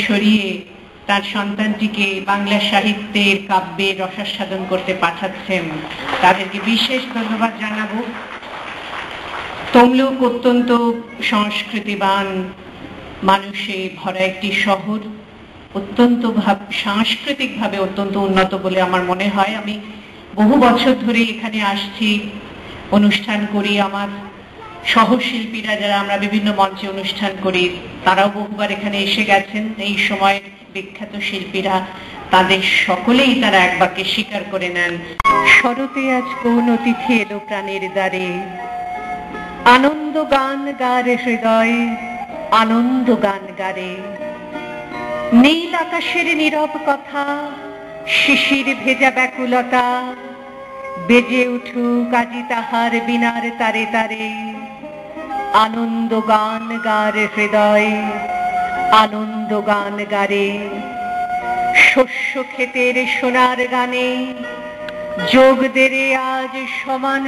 সরিয়ে তার সন্তানটিকে বাংলা সাহিত্যের কাব্যে রসাস্বাদন করতে পাঠাচ্ছেন, তাদেরকে বিশেষ ধন্যবাদ জানাবো। তমলুক অত্যন্ত সংস্কৃতিবান মানুষে ভরা একটি শহর, অত্যন্ত সাংস্কৃতিকভাবে অত্যন্ত উন্নত বলে আমার মনে হয়। আমি বহু বছর ধরে এখানে আসছি, অনুষ্ঠান করি। আমার সহশিল্পীরা যারা আমরা বিভিন্ন মঞ্চে অনুষ্ঠান করি তারাও বহুবার এখানে এসে গেছেন। এই সময়ের বিখ্যাত শিল্পীরা তাদের সকলেই তারা এক বাক্যে স্বীকার করে নেন, শরতে আজ কোন অতিথি এলো প্রাণের দ্বারে, আনন্দ গান গারে হৃদয়, আনন্দ গান গারে। নীল আকাশের নীরব কথা, শিশির ভেজা ব্যাকুলতা, বেজে উঠুক আজি তাহার বিনার তারে তারে, আনন্দ গান গারে হৃদয়, আনন্দ গান গারে। শস্য ক্ষেতের সোনার গানে যোগ দেরে আজ সমান